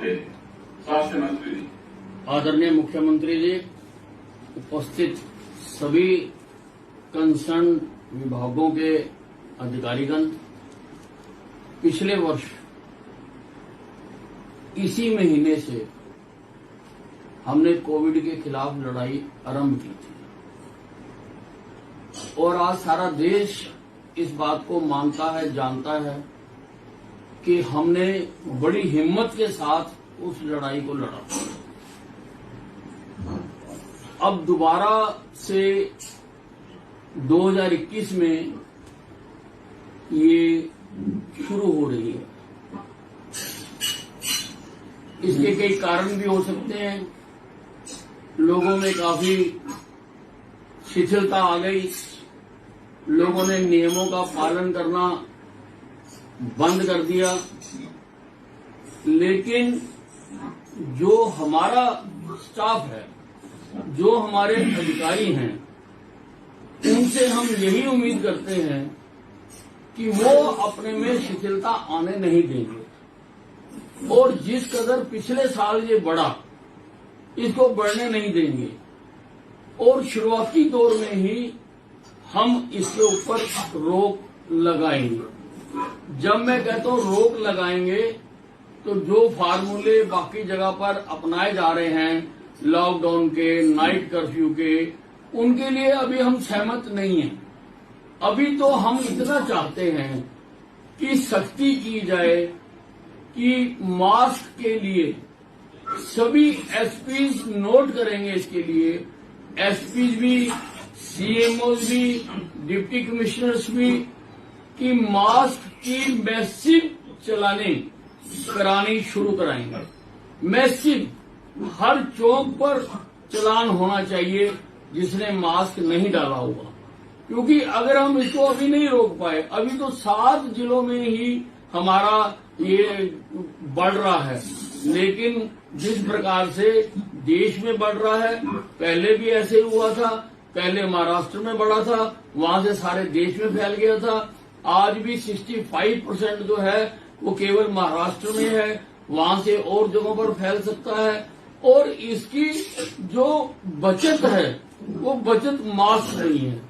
होते स्वास्थ्य मंत्री जी। आदरणीय मुख्यमंत्री जी, उपस्थित सभी कंसर्न विभागों के अधिकारीगण, पिछले वर्ष इसी महीने से हमने कोविड के खिलाफ लड़ाई आरंभ की थी और आज सारा देश इस बात को मानता है, जानता है कि हमने बड़ी हिम्मत के साथ उस लड़ाई को लड़ा। अब दोबारा से 2021 में ये शुरू हो रही है। इसके कई कारण भी हो सकते हैं। लोगों में काफी शिथिलता आ गई, लोगों ने नियमों का पालन करना बंद कर दिया, लेकिन जो हमारा स्टाफ है, जो हमारे अधिकारी हैं, उनसे हम यही उम्मीद करते हैं कि वो अपने में शिथिलता आने नहीं देंगे और जिस कदर पिछले साल ये बढ़ा, इसको बढ़ने नहीं देंगे और शुरुआती दौर में ही हम इसके ऊपर रोक लगाएंगे। जब मैं कहता हूं रोक लगाएंगे, तो जो फार्मूले बाकी जगह पर अपनाए जा रहे हैं, लॉकडाउन के, नाइट कर्फ्यू के, उनके लिए अभी हम सहमत नहीं हैं। अभी तो हम इतना चाहते हैं कि सख्ती की जाए कि मास्क के लिए सभी एसपीज नोट करेंगे, इसके लिए एसपीज भी, सीएमओज भी, डिप्टी कमिश्नर्स भी, कि मास्क की मैसिव चलाने करानी शुरू कराएंगे। मैसिव हर चौक पर चलान होना चाहिए जिसने मास्क नहीं डाला होगा, क्योंकि अगर हम इसको अभी नहीं रोक पाए, अभी तो 7 जिलों में ही हमारा ये बढ़ रहा है, लेकिन जिस प्रकार से देश में बढ़ रहा है, पहले भी ऐसे हुआ था, पहले महाराष्ट्र में बढ़ा था, वहां से सारे देश में फैल गया था। आज भी 65% जो है वो केवल महाराष्ट्र में है, वहां से और जगहों पर फैल सकता है। और इसकी जो बचत है वो बचत मास्क नहीं है।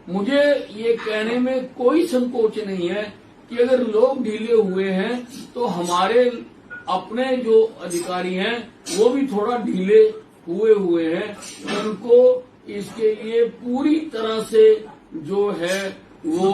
मुझे ये कहने में कोई संकोच नहीं है कि अगर लोग ढीले हुए हैं तो हमारे अपने जो अधिकारी हैं वो भी थोड़ा ढीले हुए हैं। उनको इसके लिए पूरी तरह से जो है वो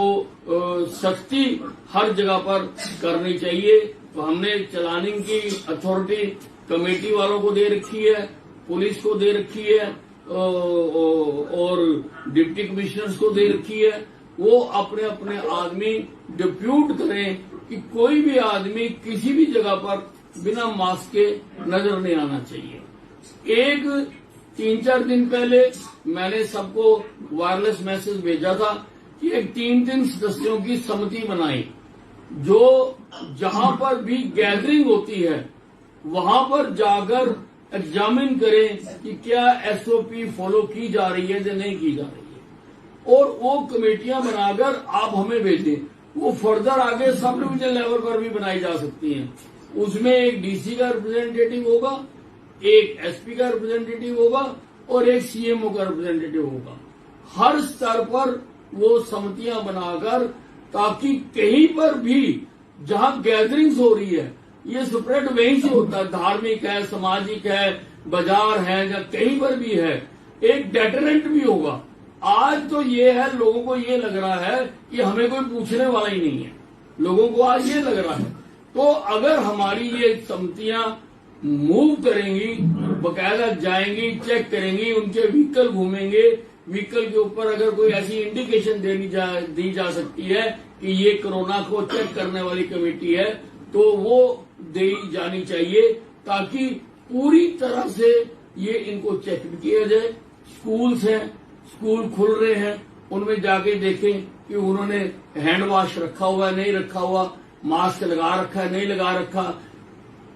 सख्ती हर जगह पर करनी चाहिए। तो हमने चलानिंग की अथॉरिटी कमेटी वालों को दे रखी है, पुलिस को दे रखी है और डिप्टी कमिश्नर्स को दे रखी है। वो अपने अपने आदमी डिप्यूट करें कि कोई भी आदमी किसी भी जगह पर बिना मास्क के नजर नहीं आना चाहिए। एक 3-4 दिन पहले मैंने सबको वायरलेस मैसेज भेजा था कि एक 3 सदस्यों की समिति बनाई, जो जहां पर भी गैदरिंग होती है वहां पर जाकर एग्जामिन करें कि क्या एसओपी फॉलो की जा रही है या नहीं की जा रही है, और वो कमेटियां बनाकर आप हमें भेजें। वो फर्दर आगे सब डिवीजन लेवल पर भी बनाई जा सकती हैं। उसमें एक डीसी का रिप्रेजेंटेटिव होगा, एक एसपी का रिप्रेजेंटेटिव होगा और एक सीएमओ का रिप्रेजेंटेटिव होगा। हर स्तर पर वो समितियां बनाकर, ताकि कहीं पर भी जहां गैदरिंग्स हो रही है, ये स्प्रेड वहीं से होता है, धार्मिक है, सामाजिक है, बाजार है या कहीं पर भी है, एक डेटरेंट भी होगा। आज तो ये है, लोगों को ये लग रहा है कि हमें कोई पूछने वाला ही नहीं है, लोगों को आज ये लग रहा है। तो अगर हमारी ये समितियां मूव करेंगी, बकायदा जाएंगी, चेक करेंगी, उनके व्हीकल घूमेंगे, व्हीकल के ऊपर अगर कोई ऐसी इंडिकेशन दी जा सकती है कि ये कोरोना को चेक करने वाली कमेटी है, तो वो दी जानी चाहिए, ताकि पूरी तरह से ये इनको चेक भी किया जाए। स्कूल्स हैं, स्कूल खुल रहे हैं, उनमें जाके देखें कि उन्होंने हैंड वॉश रखा हुआ है, नहीं रखा हुआ, मास्क लगा रखा है, नहीं लगा रखा।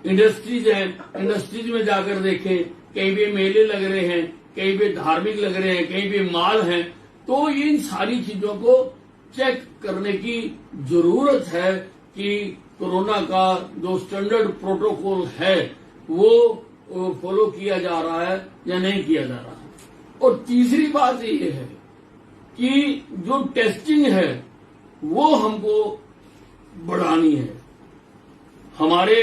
इंडस्ट्रीज हैं, इंडस्ट्रीज में जाकर देखें, कहीं भी मेले लग रहे हैं, कहीं पे धार्मिक लग रहे हैं, कहीं पे माल हैं। तो इन सारी चीजों को चेक करने की जरूरत है कि कोरोना का जो स्टैंडर्ड प्रोटोकॉल है वो फॉलो किया जा रहा है या नहीं किया जा रहा है। और तीसरी बात ये है कि जो टेस्टिंग है वो हमको बढ़ानी है। हमारे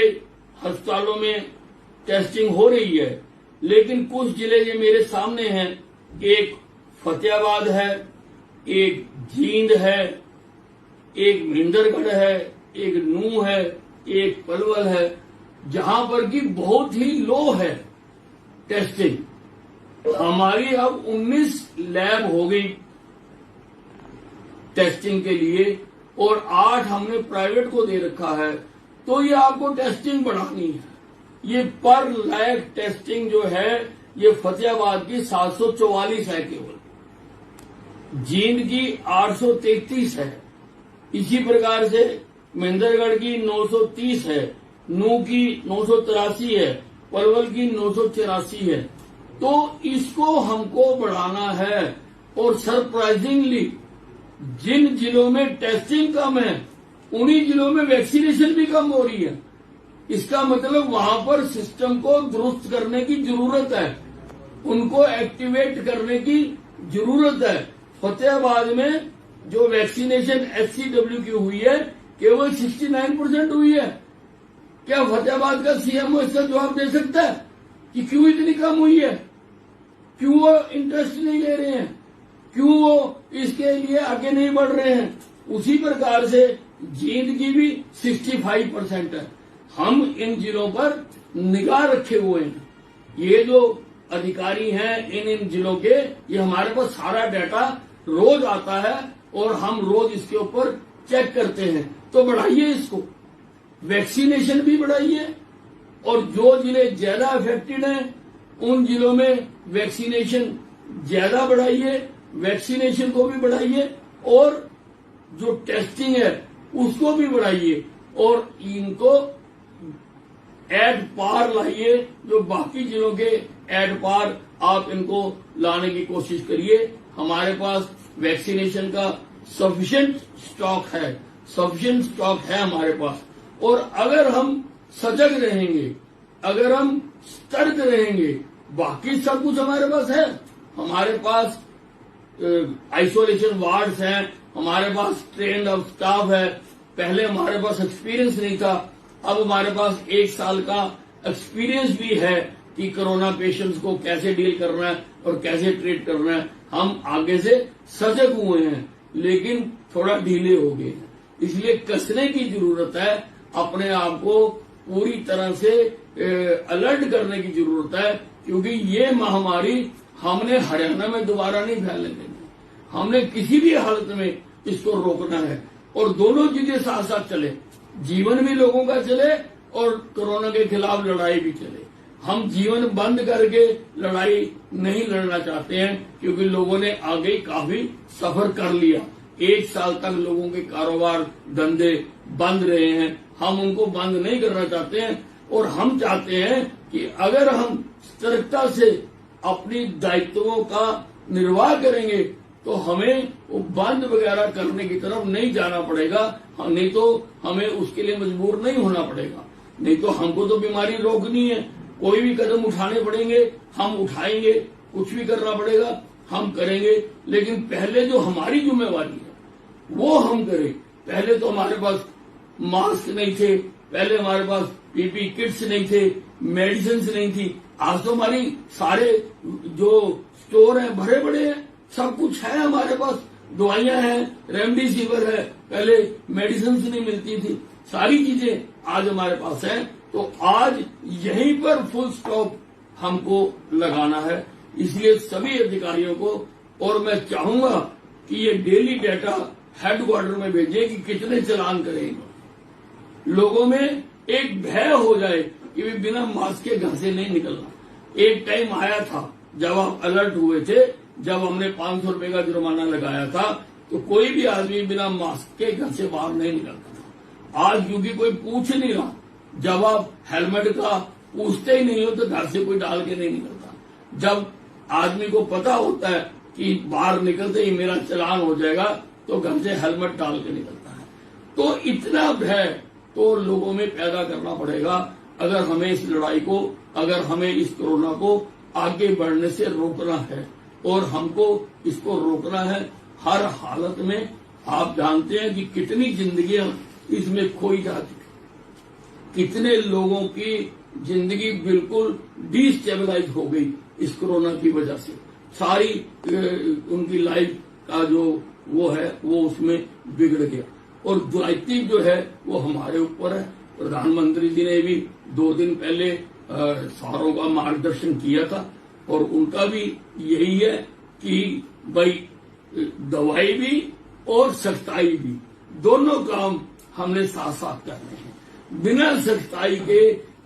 अस्पतालों में टेस्टिंग हो रही है, लेकिन कुछ जिले ये मेरे सामने हैं, एक फतेहाबाद है, एक जींद है, एक महेंद्रगढ़ है, एक नूह है, एक पलवल है, जहां पर कि बहुत ही लो है टेस्टिंग। हमारी अब 19 लैब हो गई टेस्टिंग के लिए और 8 हमने प्राइवेट को दे रखा है। तो ये आपको टेस्टिंग बढ़ानी है। ये पर लैब टेस्टिंग जो है ये फतेहाबाद की 744 है केवल, जींद की 833 है, इसी प्रकार से महेंद्रगढ़ की 930 है, नूह की 983 है, पलवल की 984 है। तो इसको हमको बढ़ाना है। और सरप्राइजिंगली जिन जिलों में टेस्टिंग कम है उन्हीं जिलों में वैक्सीनेशन भी कम हो रही है। इसका मतलब वहां पर सिस्टम को दुरुस्त करने की जरूरत है, उनको एक्टिवेट करने की जरूरत है। फतेहाबाद में जो वैक्सीनेशन HCW की हुई है केवल 69% हुई है। क्या फतेहाबाद का सीएमओ इसका जवाब दे सकता है कि क्यों इतनी कम हुई है? क्यों वो इंटरेस्ट नहीं ले रहे हैं? क्यों वो इसके लिए आगे नहीं बढ़ रहे हैं? उसी प्रकार से जींद की भी 65% है। हम इन जिलों पर निगाह रखे हुए हैं। ये जो अधिकारी हैं इन जिलों के, ये हमारे पास सारा डाटा रोज आता है और हम रोज इसके ऊपर चेक करते हैं। तो बढ़ाइए इसको, वैक्सीनेशन भी बढ़ाइए और जो जिले ज्यादा अफेक्टेड हैं उन जिलों में वैक्सीनेशन ज्यादा बढ़ाइए, वैक्सीनेशन को भी बढ़ाइए और जो टेस्टिंग है उसको भी बढ़ाइए और इनको एट पार लाइए। जो बाकी जिलों के एट पार आप इनको लाने की कोशिश करिए। हमारे पास वैक्सीनेशन का सफिशिएंट स्टॉक है हमारे पास। और अगर हम सजग रहेंगे, अगर हम सतर्क रहेंगे, बाकी सब कुछ हमारे पास है। हमारे पास आइसोलेशन वार्ड्स हैं, हमारे पास ट्रेन्ड ऑफ स्टाफ है। पहले हमारे पास एक्सपीरियंस नहीं था, अब हमारे पास 1 साल का एक्सपीरियंस भी है कि कोरोना पेशेंट्स को कैसे डील करना है और कैसे ट्रीट करना है। हम आगे से सजग हुए हैं, लेकिन थोड़ा ढीले हो गए हैं। इसलिए कसने की जरूरत है, अपने आप को पूरी तरह से अलर्ट करने की जरूरत है, क्योंकि ये महामारी हमने हरियाणा में दोबारा नहीं फैलने देनी। हमने किसी भी हालत में इसको रोकना है और दोनों चीजें साथ साथ चले, जीवन भी लोगों का चले और कोरोना के खिलाफ लड़ाई भी चले। हम जीवन बंद करके लड़ाई नहीं लड़ना चाहते हैं, क्योंकि लोगों ने आगे काफी सफर कर लिया। 1 साल तक लोगों के कारोबार धंधे बंद रहे हैं, हम उनको बंद नहीं करना चाहते हैं। और हम चाहते हैं कि अगर हम सतर्कता से अपनी दायित्वों का निर्वाह करेंगे तो हमें वो बंद वगैरह करने की तरफ नहीं जाना पड़ेगा, नहीं तो हमें उसके लिए मजबूर नहीं होना पड़ेगा। नहीं तो हमको तो बीमारी रोकनी है, कोई भी कदम उठाने पड़ेंगे, हम उठाएंगे, कुछ भी करना पड़ेगा हम करेंगे। लेकिन पहले जो हमारी जिम्मेवारी है वो हम करें। पहले तो हमारे पास मास्क नहीं थे, पहले हमारे पास पीपी किट्स नहीं थे, मेडिसिन नहीं थी। आज तो हमारी सारे जो स्टोर हैं भरे पड़े हैं, सब कुछ है हमारे पास, दवाइयां हैं, रेमडेसिविर है, पहले मेडिसिन नहीं मिलती थी, सारी चीजें आज हमारे पास है। तो आज यहीं पर फुल स्टॉप हमको लगाना है। इसलिए सभी अधिकारियों को, और मैं चाहूंगा कि ये डेली डाटा हेडक्वार्टर में भेजें कि कितने चालान करेंगे। लोगों में एक भय हो जाए कि भी बिना मास्क के घर से नहीं निकलना। एक टाइम आया था जब आप अलर्ट हुए थे, जब हमने 500 रुपए का जुर्माना लगाया था, तो कोई भी आदमी बिना मास्क के घर से बाहर नहीं निकलता था। आज क्योंकि कोई पूछ नहीं रहा, जब आप हेलमेट का पूछते ही नहीं हो तो घर से कोई डाल के नहीं निकलता। जब आदमी को पता होता है कि बाहर निकलते ही मेरा चालान हो जाएगा, तो घर से हेलमेट डाल के निकलता है। तो इतना भय तो लोगों में पैदा करना पड़ेगा। अगर हमें इस लड़ाई को, अगर हमें इस कोरोना को आगे बढ़ने से रोकना है और हमको इसको रोकना है हर हालत में। आप जानते हैं कि कितनी जिंदगियां इसमें खोई जा चुकी, कितने लोगों की जिंदगी बिल्कुल डिस्टेबलाइज हो गई इस कोरोना की वजह से। सारी उनकी लाइफ का जो वो है वो उसमें बिगड़ गया और दायित्व जो है वो हमारे ऊपर है। प्रधानमंत्री जी ने भी 2 दिन पहले सारों का मार्गदर्शन किया था और उनका भी यही है कि भाई दवाई भी और सख्ताई भी दोनों काम हमने साथ साथ करने हैं। बिना सख्ताई के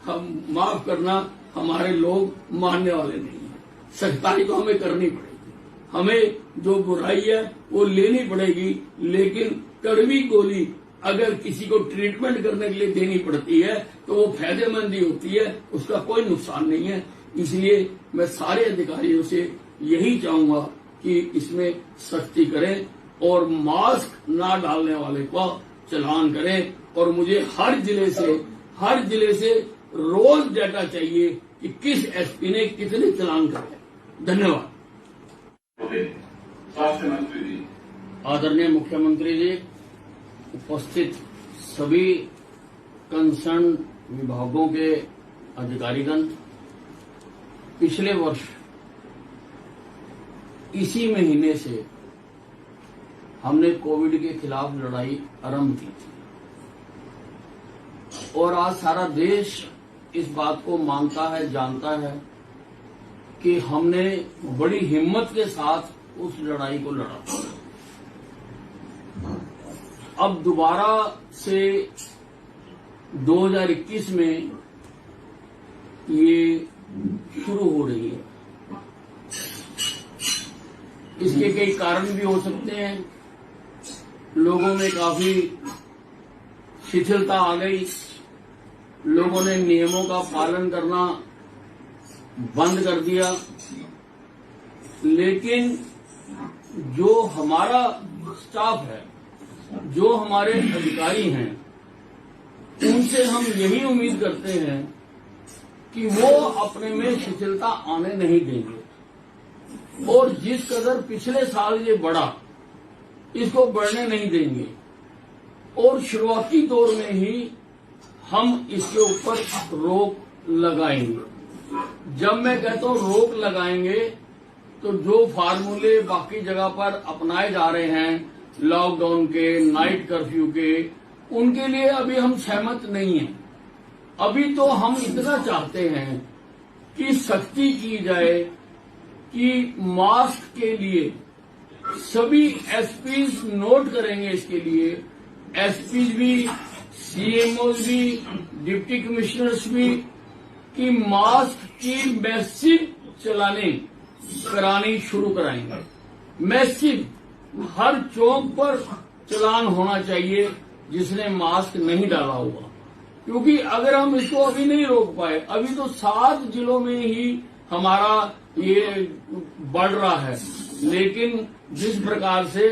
हम माफ करना हमारे लोग मानने वाले नहीं है। सख्ताई तो हमें करनी पड़ेगी, हमें जो बुराई है वो लेनी पड़ेगी, लेकिन कड़वी गोली अगर किसी को ट्रीटमेंट करने के लिए देनी पड़ती है तो वो फायदेमंद ही होती है, उसका कोई नुकसान नहीं है। इसलिए मैं सारे अधिकारियों से यही चाहूंगा कि इसमें सख्ती करें और मास्क ना डालने वाले को चालान करें। और मुझे हर जिले से रोज डाटा चाहिए कि किस एसपी ने कितने चालान करे। धन्यवाद। स्वास्थ्य मंत्री जी। आदरणीय मुख्यमंत्री जी, उपस्थित सभी कंसर्न विभागों के अधिकारीगण, पिछले वर्ष इसी महीने से हमने कोविड के खिलाफ लड़ाई आरंभ की थी और आज सारा देश इस बात को मानता है, जानता है कि हमने बड़ी हिम्मत के साथ उस लड़ाई को लड़ा। अब दोबारा से 2021 में ये शुरू हो रही है। इसके कई कारण भी हो सकते हैं। लोगों में काफी शिथिलता आ गई, लोगों ने नियमों का पालन करना बंद कर दिया, लेकिन जो हमारा स्टाफ है, जो हमारे अधिकारी हैं, उनसे हम यही उम्मीद करते हैं कि वो अपने में शिथिलता आने नहीं देंगे और जिस कदर पिछले साल ये बढ़ा इसको बढ़ने नहीं देंगे और शुरुआती दौर में ही हम इसके ऊपर रोक लगाएंगे। जब मैं कहता हूं रोक लगाएंगे तो जो फार्मूले बाकी जगह पर अपनाए जा रहे हैं लॉकडाउन के, नाइट कर्फ्यू के, उनके लिए अभी हम सहमत नहीं हैं। अभी तो हम इतना चाहते हैं कि सख्ती की जाए कि मास्क के लिए सभी एसपीज नोट करेंगे, इसके लिए एसपीज भी, सीएमओज भी, डिप्टी कमिश्नर्स भी, कि मास्क की मैसिव चलाने करानी शुरू कराएंगे। मैसिव हर चौक पर चलान होना चाहिए जिसने मास्क नहीं डाला हुआ, क्योंकि अगर हम इसको अभी नहीं रोक पाए, अभी तो 7 जिलों में ही हमारा ये बढ़ रहा है, लेकिन जिस प्रकार से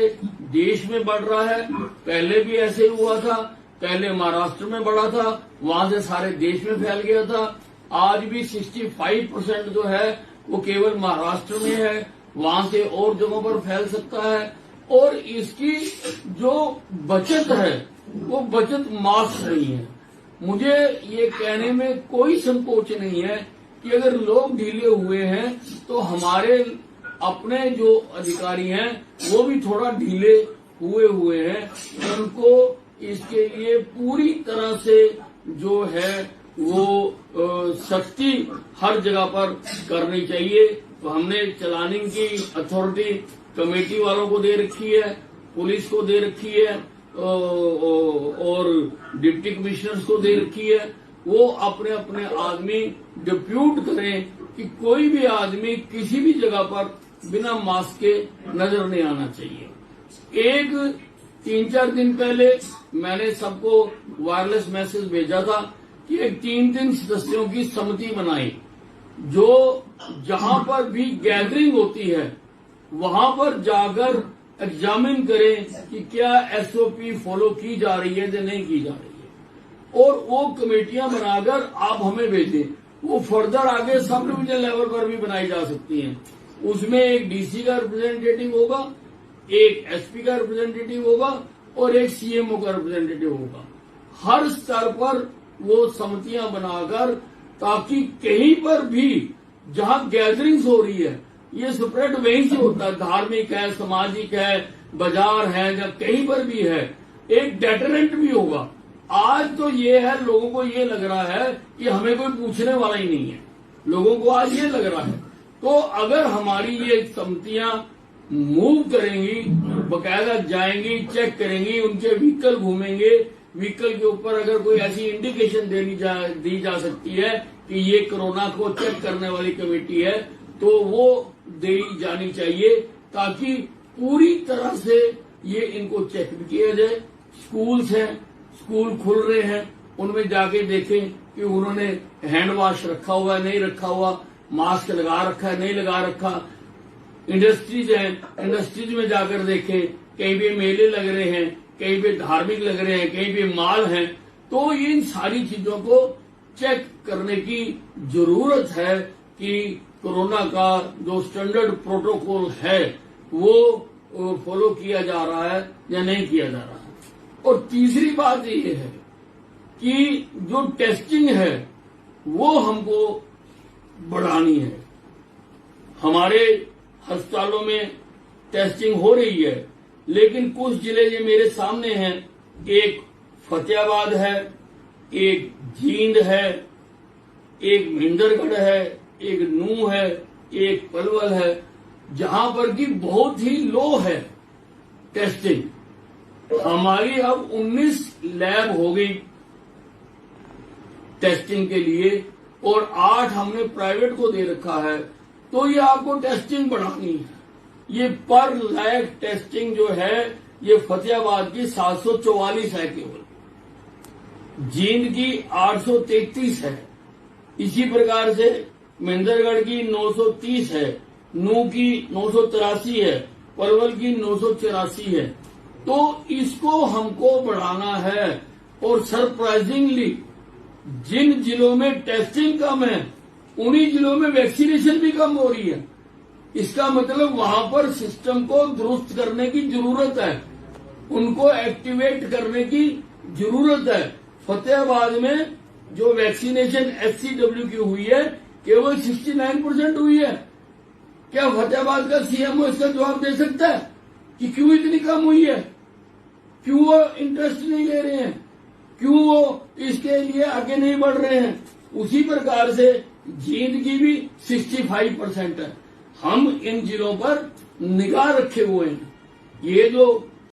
देश में बढ़ रहा है, पहले भी ऐसे हुआ था, पहले महाराष्ट्र में बढ़ा था, वहां से सारे देश में फैल गया था। आज भी 65% जो है वो केवल महाराष्ट्र में है, वहां से और जगहों पर फैल सकता है। और इसकी जो बचत है वो बचत मास्क नहीं है। मुझे ये कहने में कोई संकोच नहीं है कि अगर लोग ढीले हुए हैं तो हमारे अपने जो अधिकारी हैं वो भी थोड़ा ढीले हुए हैं। उनको इसके लिए पूरी तरह से जो है वो सख्ती हर जगह पर करनी चाहिए। तो हमने चलानिंग की अथॉरिटी कमेटी वालों को दे रखी है, पुलिस को दे रखी है और डिप्टी कमिश्नर्स को दे रखी है। वो अपने अपने आदमी डिप्यूट करें कि कोई भी आदमी किसी भी जगह पर बिना मास्क के नजर नहीं आना चाहिए। एक 3-4 दिन पहले मैंने सबको वायरलेस मैसेज भेजा था कि एक 3 सदस्यों की समिति बनाई, जो जहां पर भी गैदरिंग होती है वहां पर जाकर एग्जामिन करें कि क्या एसओपी फॉलो की जा रही है या नहीं की जा रही है। और वो कमेटियां बनाकर आप हमें भेजें। वो फर्दर आगे सब डिवीजन लेवल पर भी बनाई जा सकती हैं। उसमें एक डीसी का रिप्रेजेंटेटिव होगा, एक एसपी का रिप्रेजेंटेटिव होगा और एक सीएमओ का रिप्रेजेंटेटिव होगा। हर स्तर पर वो समितियां बनाकर, ताकि कहीं पर भी जहां गैदरिंग्स हो रही है, ये स्प्रेड वहीं से होता है, धार्मिक है, सामाजिक है, बाजार है, या कहीं पर भी है, एक डेटरेंट भी होगा। आज तो ये है, लोगों को ये लग रहा है कि हमें कोई पूछने वाला ही नहीं है, लोगों को आज ये लग रहा है। तो अगर हमारी ये समितियां मूव करेंगी, बकायदा जाएंगी, चेक करेंगी, उनके व्हीकल घूमेंगे, व्हीकल के ऊपर अगर कोई ऐसी इंडिकेशन दी जा सकती है कि ये कोरोना को चेक करने वाली कमेटी है, तो वो दी जानी चाहिए, ताकि पूरी तरह से ये इनको चेक भी किया जाए। स्कूल्स हैं, स्कूल खुल रहे हैं, उनमें जाके देखें कि उन्होंने हैंड वॉश रखा हुआ है, नहीं रखा हुआ, मास्क लगा रखा है, नहीं लगा रखा। इंडस्ट्रीज हैं, इंडस्ट्रीज में जाकर देखें, कहीं पे मेले लग रहे हैं, कहीं पे धार्मिक लग रहे हैं, कहीं पे माल हैं। तो इन सारी चीजों को चेक करने की जरूरत है कि कोरोना का जो स्टैंडर्ड प्रोटोकॉल है वो फॉलो किया जा रहा है या नहीं किया जा रहा है। और तीसरी बात ये है कि जो टेस्टिंग है वो हमको बढ़ानी है। हमारे अस्पतालों में टेस्टिंग हो रही है, लेकिन कुछ जिले ये मेरे सामने हैं, एक फतेहाबाद है, एक जींद है, एक महेंद्रगढ़ है, एक नूह है, एक पलवल है, जहां पर की बहुत ही लो है टेस्टिंग। हमारी अब 19 लैब हो गई टेस्टिंग के लिए और 8 हमने प्राइवेट को दे रखा है। तो ये आपको टेस्टिंग बढ़ानी है। ये पर लैब टेस्टिंग जो है ये फतेहाबाद की 744 है केवल, जींद की 833 है, इसी प्रकार से महेंद्रगढ़ की 930 है, नूह की 983 है, पलवल की 984 है। तो इसको हमको बढ़ाना है। और सरप्राइजिंगली जिन जिलों में टेस्टिंग कम है उन्हीं जिलों में वैक्सीनेशन भी कम हो रही है। इसका मतलब वहां पर सिस्टम को दुरुस्त करने की जरूरत है, उनको एक्टिवेट करने की जरूरत है। फतेहाबाद में जो वैक्सीनेशन HCW की हुई है केवल 69% हुई है। क्या फतेहाबाद का सीएमओ इसका जवाब दे सकता है कि क्यों इतनी कम हुई है? क्यों वो इंटरेस्ट नहीं ले रहे हैं? क्यों वो इसके लिए आगे नहीं बढ़ रहे हैं? उसी प्रकार से जींद की भी 65% है। हम इन जिलों पर निगाह रखे हुए हैं। ये जो